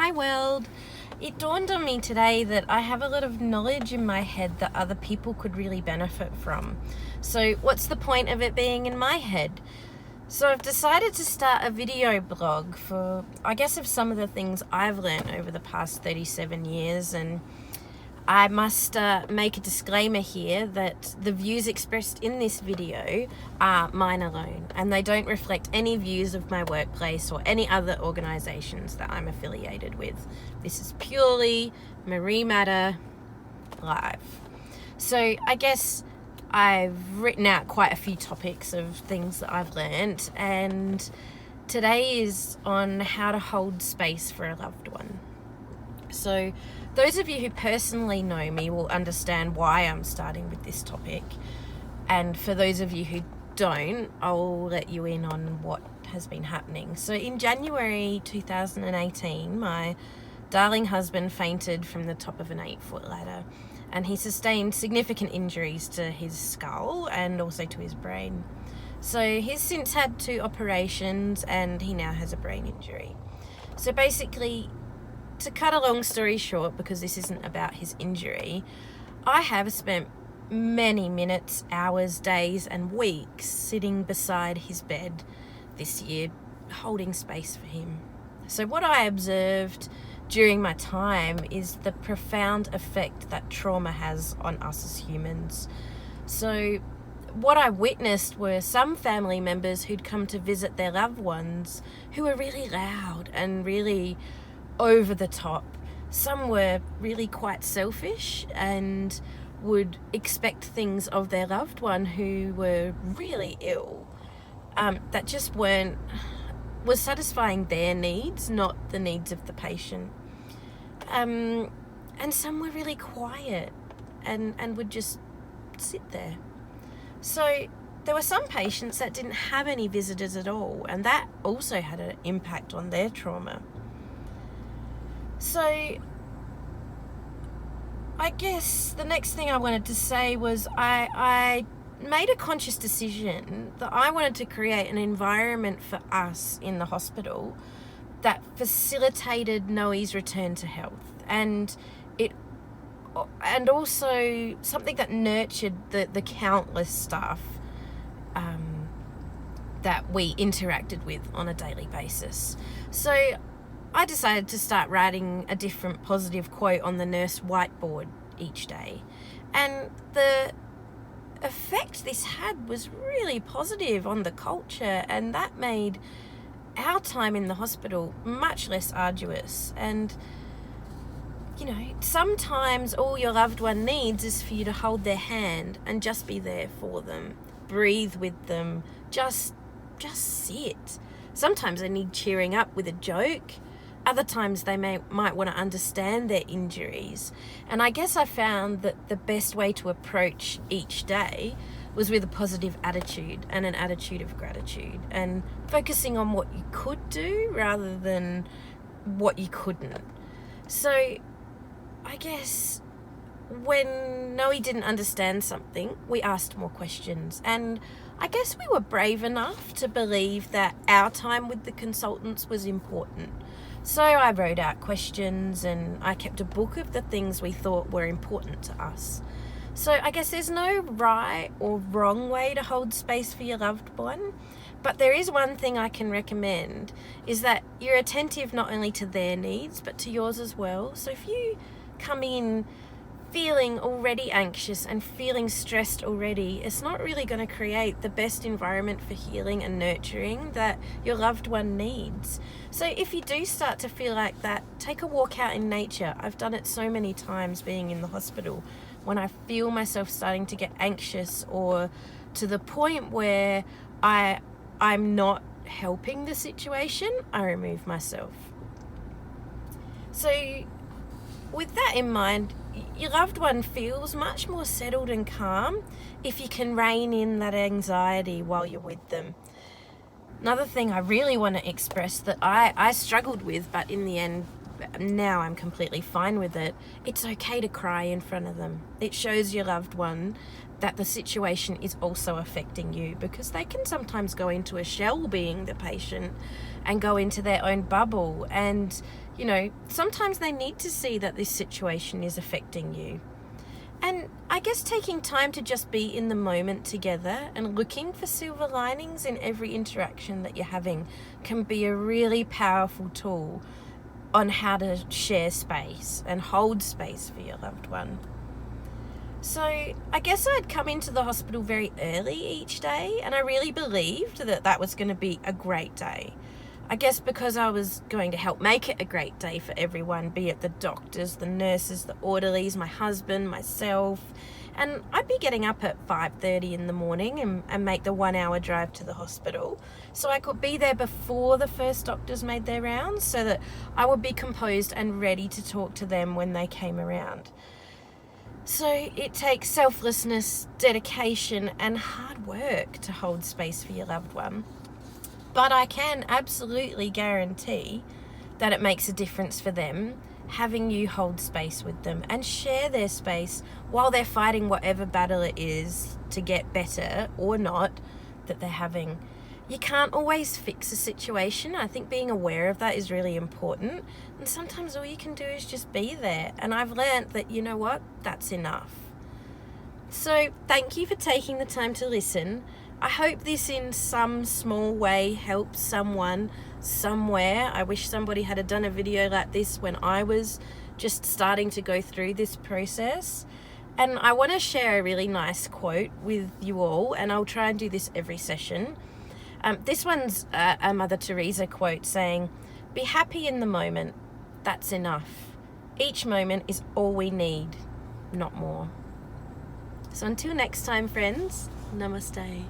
Hi world. It dawned on me today that I have a lot of knowledge in my head that other people could really benefit from. So what's the point of it being in my head? So I've decided to start a video blog for, I guess, of some of the things I've learned over the past 37 years, and I must make a disclaimer here that the views expressed in this video are mine alone, and they don't reflect any views of my workplace or any other organisations that I'm affiliated with. This is purely Marie Matter Live. So I guess I've written out quite a few topics of things that I've learnt, and today is on how to hold space for a loved one. So those of you who personally know me will understand why I'm starting with this topic, and for those of you who don't, I'll let you in on what has been happening. So in January 2018, my darling husband fainted from the top of an 8-foot ladder, and he sustained significant injuries to his skull and also to his brain. So he's since had 2 operations and he now has a brain injury. So basically, to cut a long story short, because this isn't about his injury, I have spent many minutes, hours, days and weeks sitting beside his bed this year, holding space for him. So what I observed during my time is the profound effect that trauma has on us as humans. So what I witnessed were some family members who'd come to visit their loved ones who were really loud and really over the top. Some were really quite selfish and would expect things of their loved one who were really ill, that just was satisfying their needs, not the needs of the patient. And some were really quiet and would just sit there. So there were some patients that didn't have any visitors at all, and that also had an impact on their trauma. So I guess the next thing I wanted to say was I made a conscious decision that I wanted to create an environment for us in the hospital that facilitated Noe's return to health, and also something that nurtured the countless staff that we interacted with on a daily basis. So I decided to start writing a different positive quote on the nurse whiteboard each day. And the effect this had was really positive on the culture, and that made our time in the hospital much less arduous. And, you know, sometimes all your loved one needs is for you to hold their hand and just be there for them, breathe with them, just sit. Sometimes they need cheering up with a joke. Other times they might want to understand their injuries. And I guess I found that the best way to approach each day was with a positive attitude and an attitude of gratitude, and focusing on what you could do rather than what you couldn't. So I guess when Noe didn't understand something, we asked more questions, and I guess we were brave enough to believe that our time with the consultants was important. So I wrote out questions and I kept a book of the things we thought were important to us. So I guess there's no right or wrong way to hold space for your loved one, but there is one thing I can recommend, is that you're attentive not only to their needs but to yours as well. So if you come in feeling already anxious and feeling stressed already, it's not really going to create the best environment for healing and nurturing that your loved one needs. So if you do start to feel like that, take a walk out in nature. I've done it so many times being in the hospital. When I feel myself starting to get anxious, or to the point where I'm not helping the situation, I remove myself. So with that in mind, your loved one feels much more settled and calm if you can rein in that anxiety while you're with them. Another thing I really want to express that I struggled with, but in the end, now I'm completely fine with it. It's okay to cry in front of them. It shows your loved one that the situation is also affecting you, because they can sometimes go into a shell being the patient and go into their own bubble. And, you know, sometimes they need to see that this situation is affecting you. And I guess taking time to just be in the moment together and looking for silver linings in every interaction that you're having can be a really powerful tool on how to share space and hold space for your loved one. So I guess I'd come into the hospital very early each day, and I really believed that that was going to be a great day. I guess because I was going to help make it a great day for everyone, be it the doctors, the nurses, the orderlies, my husband, myself. And I'd be getting up at 5:30 in the morning and make the 1 hour drive to the hospital, so I could be there before the first doctors made their rounds, so that I would be composed and ready to talk to them when they came around. So it takes selflessness, dedication, and hard work to hold space for your loved one. But I can absolutely guarantee that it makes a difference for them having you hold space with them and share their space while they're fighting whatever battle it is to get better or not that they're having. You can't always fix a situation. I think being aware of that is really important. And sometimes all you can do is just be there. And I've learned that, you know what, that's enough. So thank you for taking the time to listen. I hope this in some small way helps someone somewhere. I wish somebody had done a video like this when I was just starting to go through this process. And I want to share a really nice quote with you all, and I'll try and do this every session. This one's a Mother Teresa quote saying, "Be happy in the moment, that's enough. Each moment is all we need, not more." So until next time, friends, namaste.